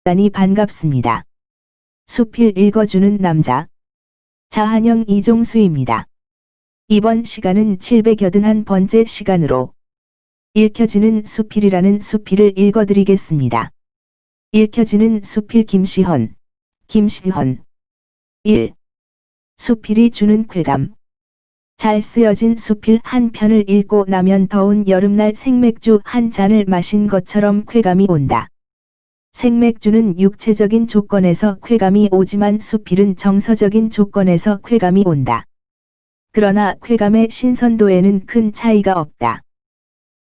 대단히 반갑습니다. 수필 읽어주는 남자. 자한영 이종수입니다. 이번 시간은 781번째 시간으로 읽혀지는 수필이라는 수필을 읽어드리겠습니다. 읽혀지는 수필 김시헌. 1. 수필이 주는 쾌감. 잘 쓰여진 수필 한 편을 읽고 나면 더운 여름날 생맥주 한 잔을 마신 것처럼 쾌감이 온다. 생맥주는 육체적인 조건에서 쾌감이 오지만 수필은 정서적인 조건에서 쾌감이 온다. 그러나 쾌감의 신선도에는 큰 차이가 없다.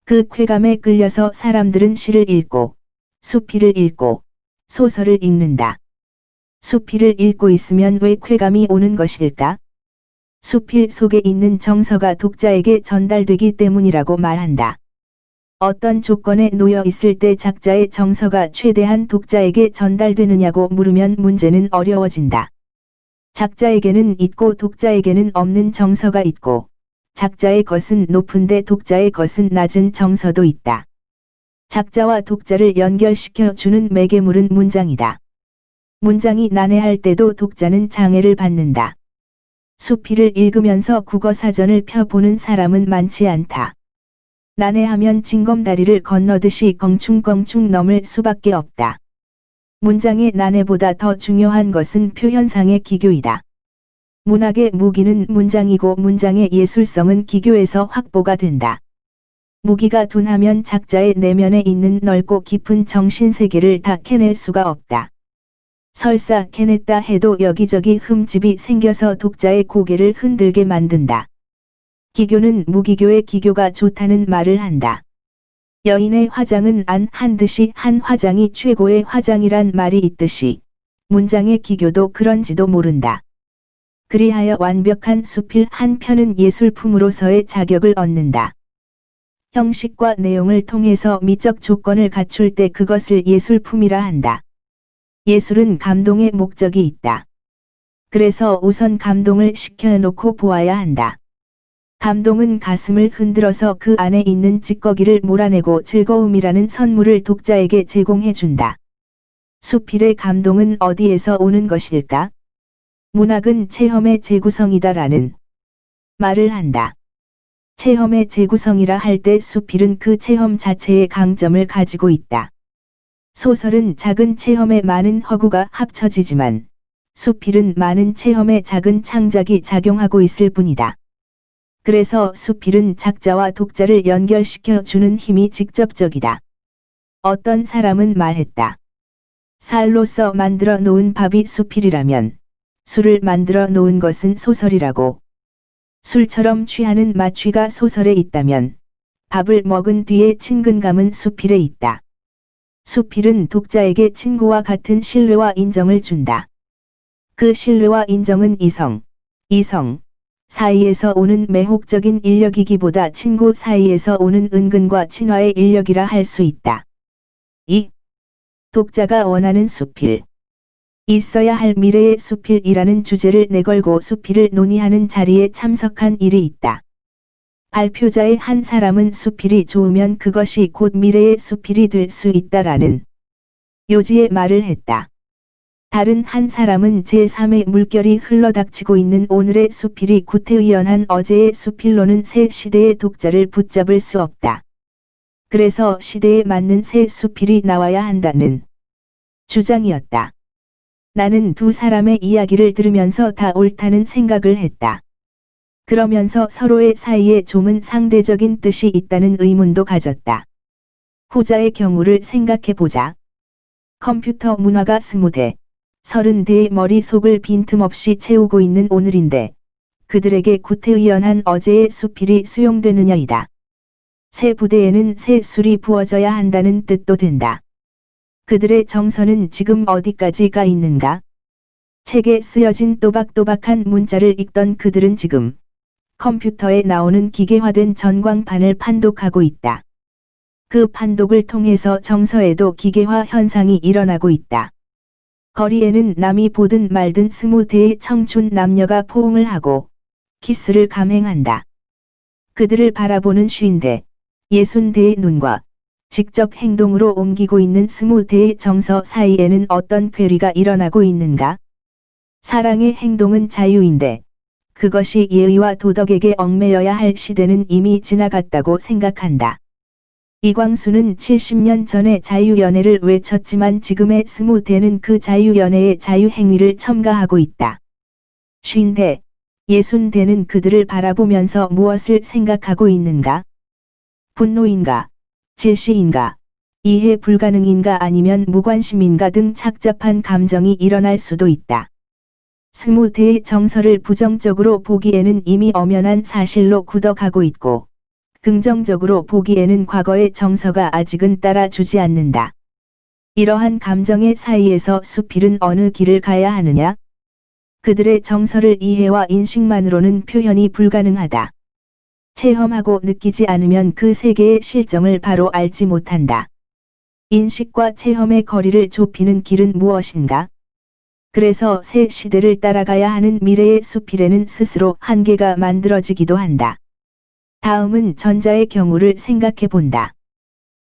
그 쾌감에 끌려서 사람들은 시를 읽고, 수필을 읽고, 소설을 읽는다. 수필을 읽고 있으면 왜 쾌감이 오는 것일까? 수필 속에 있는 정서가 독자에게 전달되기 때문이라고 말한다. 어떤 조건에 놓여 있을 때 작자의 정서가 최대한 독자에게 전달되느냐고 물으면 문제는 어려워진다. 작자에게는 있고 독자에게는 없는 정서가 있고, 작자의 것은 높은데 독자의 것은 낮은 정서도 있다. 작자와 독자를 연결시켜 주는 매개물은 문장이다. 문장이 난해할 때도 독자는 장애를 받는다. 수필을 읽으면서 국어사전을 펴보는 사람은 많지 않다. 난해하면 징검다리를 건너듯이 껑충껑충 넘을 수밖에 없다. 문장의 난해보다 더 중요한 것은 표현상의 기교이다. 문학의 무기는 문장이고 문장의 예술성은 기교에서 확보가 된다. 무기가 둔하면 작자의 내면에 있는 넓고 깊은 정신세계를 다 캐낼 수가 없다. 설사 캐냈다 해도 여기저기 흠집이 생겨서 독자의 고개를 흔들게 만든다. 기교는 무기교의 기교가 좋다는 말을 한다. 여인의 화장은 안 한 듯이 한 화장이 최고의 화장이란 말이 있듯이 문장의 기교도 그런지도 모른다. 그리하여 완벽한 수필 한 편은 예술품으로서의 자격을 얻는다. 형식과 내용을 통해서 미적 조건을 갖출 때 그것을 예술품이라 한다. 예술은 감동의 목적이 있다. 그래서 우선 감동을 시켜놓고 보아야 한다. 감동은 가슴을 흔들어서 그 안에 있는 찌꺼기를 몰아내고 즐거움이라는 선물을 독자에게 제공해준다. 수필의 감동은 어디에서 오는 것일까? 문학은 체험의 재구성이다라는 말을 한다. 체험의 재구성이라 할 때 수필은 그 체험 자체의 강점을 가지고 있다. 소설은 작은 체험에 많은 허구가 합쳐지지만 수필은 많은 체험에 작은 창작이 작용하고 있을 뿐이다. 그래서 수필은 작자와 독자를 연결시켜 주는 힘이 직접적이다. 어떤 사람은 말했다. 살로써 만들어 놓은 밥이 수필이라면 술을 만들어 놓은 것은 소설이라고. 술처럼 취하는 마취가 소설에 있다면 밥을 먹은 뒤의 친근감은 수필에 있다. 수필은 독자에게 친구와 같은 신뢰와 인정을 준다. 그 신뢰와 인정은 이성 사이에서 오는 매혹적인 인력이기보다 친구 사이에서 오는 은근과 친화의 인력이라 할 수 있다. 2. 독자가 원하는 수필. 있어야 할 미래의 수필이라는 주제를 내걸고 수필을 논의하는 자리에 참석한 일이 있다. 발표자의 한 사람은 수필이 좋으면 그것이 곧 미래의 수필이 될 수 있다라는 요지의 말을 했다. 다른 한 사람은 제3의 물결이 흘러닥치고 있는 오늘의 수필이 구태의연한 어제의 수필로는 새 시대의 독자를 붙잡을 수 없다. 그래서 시대에 맞는 새 수필이 나와야 한다는 주장이었다. 나는 두 사람의 이야기를 들으면서 다 옳다는 생각을 했다. 그러면서 서로의 사이에 좀은 상대적인 뜻이 있다는 의문도 가졌다. 후자의 경우를 생각해보자. 컴퓨터 문화가 20대, 30대의 머릿속을 빈틈없이 채우고 있는 오늘인데 그들에게 구태의연한 어제의 수필이 수용되느냐이다. 새 부대에는 새 술이 부어져야 한다는 뜻도 된다. 그들의 정서는 지금 어디까지가 있는가? 책에 쓰여진 또박또박한 문자를 읽던 그들은 지금 컴퓨터에 나오는 기계화된 전광판을 판독하고 있다. 그 판독을 통해서 정서에도 기계화 현상이 일어나고 있다. 거리에는 남이 보든 말든 20대의 청춘 남녀가 포옹을 하고 키스를 감행한다. 그들을 바라보는 50대, 60대의 눈과 직접 행동으로 옮기고 있는 20대의 정서 사이에는 어떤 괴리가 일어나고 있는가? 사랑의 행동은 자유인데 그것이 예의와 도덕에게 얽매여야 할 시대는 이미 지나갔다고 생각한다. 이광수는 70년 전에 자유연애를 외쳤지만 지금의 20대는 그 자유연애의 자유행위를 첨가하고 있다. 50대, 60대는 그들을 바라보면서 무엇을 생각하고 있는가? 분노인가? 질시인가? 이해 불가능인가 아니면 무관심인가 등 착잡한 감정이 일어날 수도 있다. 20대의 정서를 부정적으로 보기에는 이미 엄연한 사실로 굳어가고 있고, 긍정적으로 보기에는 과거의 정서가 아직은 따라주지 않는다. 이러한 감정의 사이에서 수필은 어느 길을 가야 하느냐? 그들의 정서를 이해와 인식만으로는 표현이 불가능하다. 체험하고 느끼지 않으면 그 세계의 실정을 바로 알지 못한다. 인식과 체험의 거리를 좁히는 길은 무엇인가? 그래서 새 시대를 따라가야 하는 미래의 수필에는 스스로 한계가 만들어지기도 한다. 다음은 전자의 경우를 생각해 본다.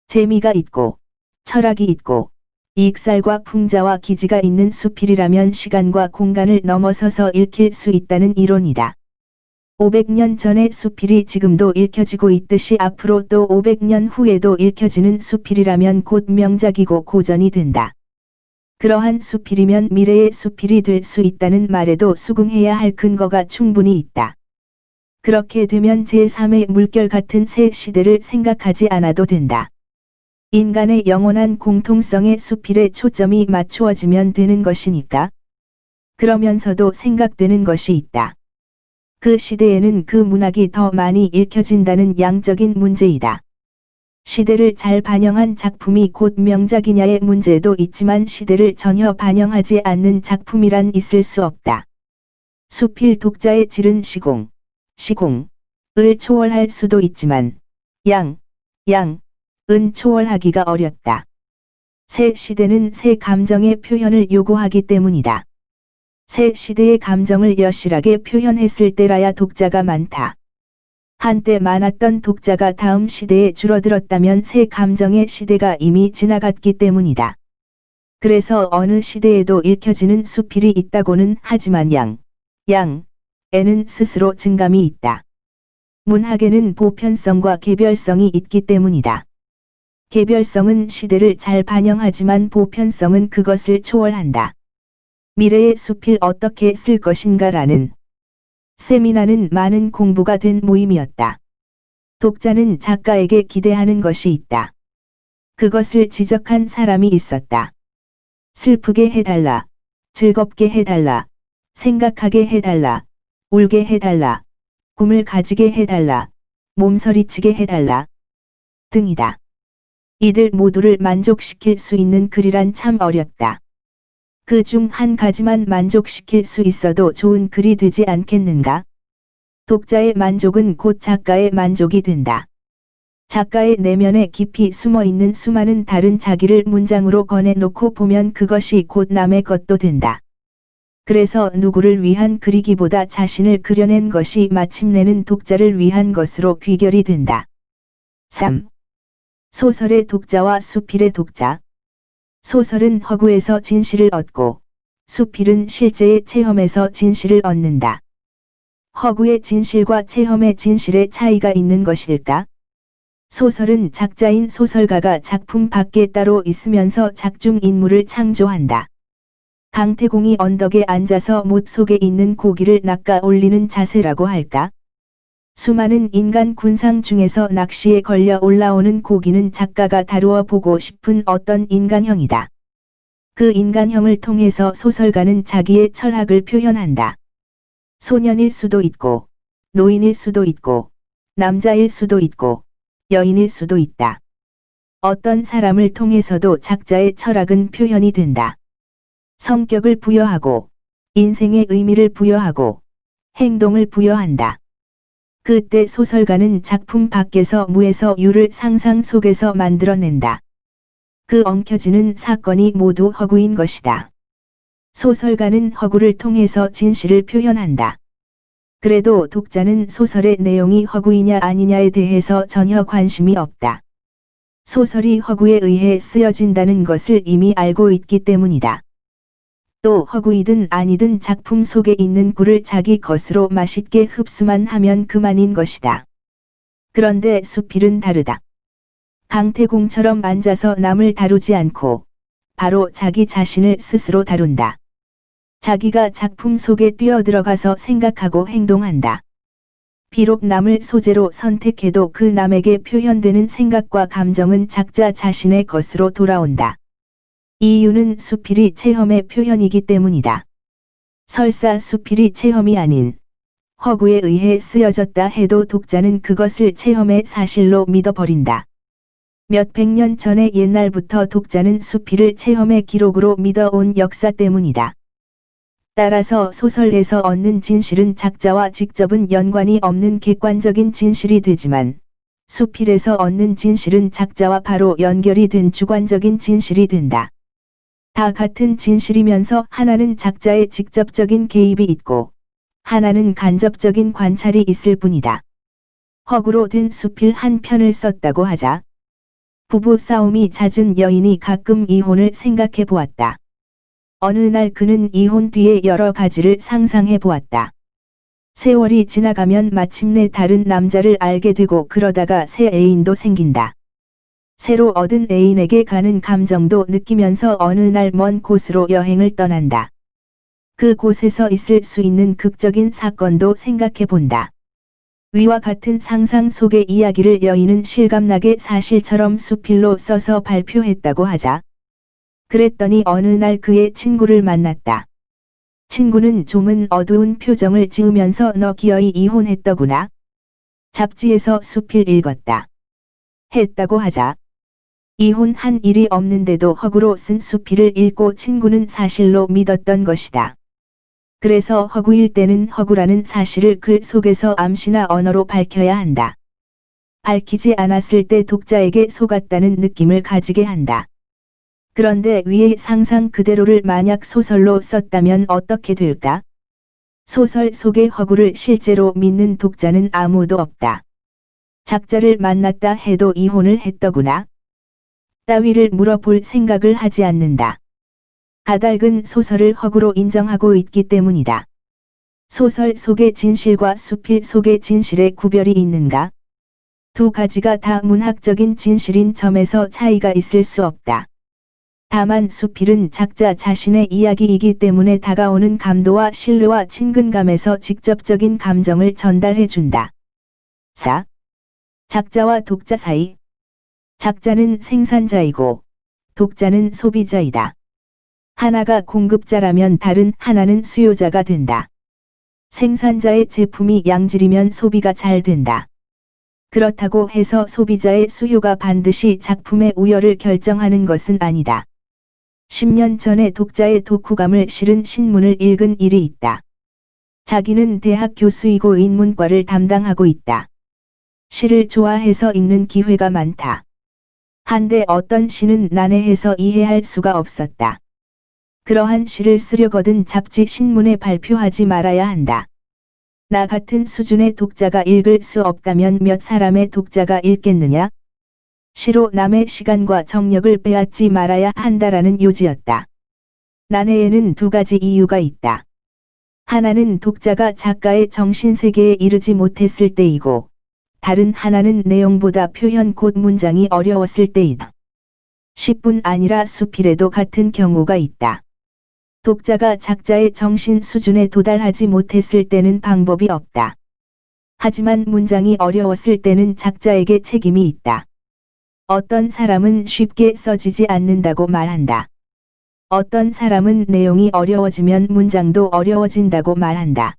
재미가 있고, 철학이 있고, 익살과 풍자와 기지가 있는 수필이라면 시간과 공간을 넘어서서 읽힐 수 있다는 이론이다. 500년 전의 수필이 지금도 읽혀지고 있듯이 앞으로 또 500년 후에도 읽혀지는 수필이라면 곧 명작이고 고전이 된다. 그러한 수필이면 미래의 수필이 될 수 있다는 말에도 수긍해야 할 근거가 충분히 있다. 그렇게 되면 제3의 물결 같은 새 시대를 생각하지 않아도 된다. 인간의 영원한 공통성의 수필에 초점이 맞추어지면 되는 것이니까. 그러면서도 생각되는 것이 있다. 그 시대에는 그 문학이 더 많이 읽혀진다는 양적인 문제이다. 시대를 잘 반영한 작품이 곧 명작이냐의 문제도 있지만 시대를 전혀 반영하지 않는 작품이란 있을 수 없다. 수필 독자의 질은 시공을 초월할 수도 있지만 은 초월하기가 어렵다. 새 시대는 새 감정의 표현을 요구하기 때문이다. 새 시대의 감정을 여실하게 표현했을 때라야 독자가 많다. 한때 많았던 독자가 다음 시대에 줄어들었다면 새 감정의 시대가 이미 지나갔기 때문이다. 그래서 어느 시대에도 읽혀지는 수필이 있다고는 하지만 에는 스스로 증감이 있다. 문학에는 보편성과 개별성이 있기 때문이다. 개별성은 시대를 잘 반영하지만 보편성은 그것을 초월한다. 미래의 수필 어떻게 쓸 것인가라는 세미나는 많은 공부가 된 모임이었다. 독자는 작가에게 기대하는 것이 있다. 그것을 지적한 사람이 있었다. 슬프게 해달라, 즐겁게 해달라, 생각하게 해달라, 울게 해달라, 꿈을 가지게 해달라, 몸서리치게 해달라 등이다. 이들 모두를 만족시킬 수 있는 글이란 참 어렵다. 그 중 한 가지만 만족시킬 수 있어도 좋은 글이 되지 않겠는가? 독자의 만족은 곧 작가의 만족이 된다. 작가의 내면에 깊이 숨어있는 수많은 다른 자기를 문장으로 꺼내놓고 보면 그것이 곧 남의 것도 된다. 그래서 누구를 위한 글이기보다 자신을 그려낸 것이 마침내는 독자를 위한 것으로 귀결이 된다. 3. 소설의 독자와 수필의 독자. 소설은 허구에서 진실을 얻고, 수필은 실제의 체험에서 진실을 얻는다. 허구의 진실과 체험의 진실의 차이가 있는 것일까? 소설은 작자인 소설가가 작품 밖에 따로 있으면서 작중 인물을 창조한다. 강태공이 언덕에 앉아서 못 속에 있는 고기를 낚아 올리는 자세라고 할까? 수많은 인간 군상 중에서 낚시에 걸려 올라오는 고기는 작가가 다루어 보고 싶은 어떤 인간형이다. 그 인간형을 통해서 소설가는 자기의 철학을 표현한다. 소년일 수도 있고, 노인일 수도 있고, 남자일 수도 있고, 여인일 수도 있다. 어떤 사람을 통해서도 작자의 철학은 표현이 된다. 성격을 부여하고, 인생의 의미를 부여하고, 행동을 부여한다. 그때 소설가는 작품 밖에서 무에서 유를 상상 속에서 만들어낸다. 그 엉켜지는 사건이 모두 허구인 것이다. 소설가는 허구를 통해서 진실을 표현한다. 그래도 독자는 소설의 내용이 허구이냐 아니냐에 대해서 전혀 관심이 없다. 소설이 허구에 의해 쓰여진다는 것을 이미 알고 있기 때문이다. 또 허구이든 아니든 작품 속에 있는 꿀을 자기 것으로 맛있게 흡수만 하면 그만인 것이다. 그런데 수필은 다르다. 강태공처럼 앉아서 남을 다루지 않고 바로 자기 자신을 스스로 다룬다. 자기가 작품 속에 뛰어들어가서 생각하고 행동한다. 비록 남을 소재로 선택해도 그 남에게 표현되는 생각과 감정은 작자 자신의 것으로 돌아온다. 이 이유는 수필이 체험의 표현이기 때문이다. 설사 수필이 체험이 아닌 허구에 의해 쓰여졌다 해도 독자는 그것을 체험의 사실로 믿어버린다. 몇백 년 전의 옛날부터 독자는 수필을 체험의 기록으로 믿어온 역사 때문이다. 따라서 소설에서 얻는 진실은 작자와 직접은 연관이 없는 객관적인 진실이 되지만 수필에서 얻는 진실은 작자와 바로 연결이 된 주관적인 진실이 된다. 다 같은 진실이면서 하나는 작자의 직접적인 개입이 있고 하나는 간접적인 관찰이 있을 뿐이다. 허구로 된 수필 한 편을 썼다고 하자. 부부 싸움이 잦은 여인이 가끔 이혼을 생각해 보았다. 어느 날 그는 이혼 뒤에 여러 가지를 상상해 보았다. 세월이 지나가면 마침내 다른 남자를 알게 되고 그러다가 새 애인도 생긴다. 새로 얻은 애인에게 가는 감정도 느끼면서 어느 날 먼 곳으로 여행을 떠난다. 그 곳에서 있을 수 있는 극적인 사건도 생각해 본다. 위와 같은 상상 속의 이야기를 여인은 실감나게 사실처럼 수필로 써서 발표했다고 하자. 그랬더니 어느 날 그의 친구를 만났다. 친구는 좀은 어두운 표정을 지으면서 너 기어이 이혼했더구나. 잡지에서 수필 읽었다. 했다고 하자. 이혼한 일이 없는데도 허구로 쓴 수필을 읽고 친구는 사실로 믿었던 것이다. 그래서 허구일 때는 허구라는 사실을 글 속에서 암시나 언어로 밝혀야 한다. 밝히지 않았을 때 독자에게 속았다는 느낌을 가지게 한다. 그런데 위의 상상 그대로를 만약 소설로 썼다면 어떻게 될까? 소설 속의 허구를 실제로 믿는 독자는 아무도 없다. 작자를 만났다 해도 이혼을 했더구나. 따위를 물어볼 생각을 하지 않는다. 가닥은 소설을 허구로 인정하고 있기 때문이다. 소설 속의 진실과 수필 속의 진실의 구별이 있는가? 두 가지가 다 문학적인 진실인 점에서 차이가 있을 수 없다. 다만 수필은 작자 자신의 이야기이기 때문에 다가오는 감도와 신뢰와 친근감에서 직접적인 감정을 전달해 준다. 4. 작자와 독자 사이. 작자는 생산자이고 독자는 소비자이다. 하나가 공급자라면 다른 하나는 수요자가 된다. 생산자의 제품이 양질이면 소비가 잘 된다. 그렇다고 해서 소비자의 수요가 반드시 작품의 우열을 결정하는 것은 아니다. 10년 전에 독자의 독후감을 실은 신문을 읽은 일이 있다. 자기는 대학 교수이고 인문과를 담당하고 있다. 시를 좋아해서 읽는 기회가 많다. 한데 어떤 시는 난해해서 이해할 수가 없었다. 그러한 시를 쓰려거든 잡지 신문에 발표하지 말아야 한다. 나 같은 수준의 독자가 읽을 수 없다면 몇 사람의 독자가 읽겠느냐? 시로 남의 시간과 정력을 빼앗지 말아야 한다라는 요지였다. 난해에는 두 가지 이유가 있다. 하나는 독자가 작가의 정신세계에 이르지 못했을 때이고, 다른 하나는 내용보다 표현 곧 문장이 어려웠을 때이다. 시뿐 아니라 수필에도 같은 경우가 있다. 독자가 작자의 정신 수준에 도달하지 못했을 때는 방법이 없다. 하지만 문장이 어려웠을 때는 작자에게 책임이 있다. 어떤 사람은 쉽게 써지지 않는다고 말한다. 어떤 사람은 내용이 어려워지면 문장도 어려워진다고 말한다.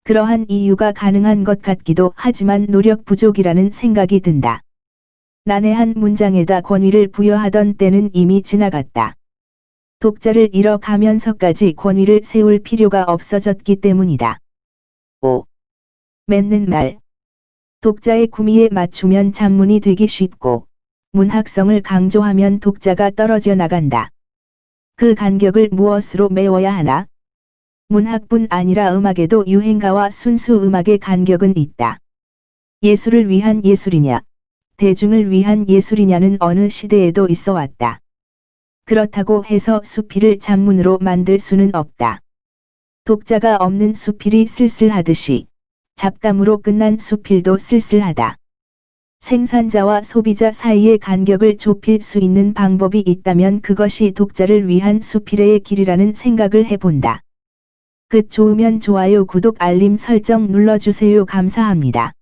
그러한 이유가 가능한 것 같기도 하지만 노력 부족이라는 생각이 든다. 난해한 문장에다 권위를 부여하던 때는 이미 지나갔다. 독자를 잃어가면서까지 권위를 세울 필요가 없어졌기 때문이다. 5. 맺는 말. 독자의 구미에 맞추면 잡문이 되기 쉽고, 문학성을 강조하면 독자가 떨어져 나간다. 그 간격을 무엇으로 메워야 하나? 문학뿐 아니라 음악에도 유행가와 순수 음악의 간격은 있다. 예술을 위한 예술이냐, 대중을 위한 예술이냐는 어느 시대에도 있어 왔다. 그렇다고 해서 수필을 잡문으로 만들 수는 없다. 독자가 없는 수필이 쓸쓸하듯이 잡담으로 끝난 수필도 쓸쓸하다. 생산자와 소비자 사이의 간격을 좁힐 수 있는 방법이 있다면 그것이 독자를 위한 수필의 길이라는 생각을 해본다. 좋으면 좋아요, 구독, 알림 설정 눌러주세요. 감사합니다.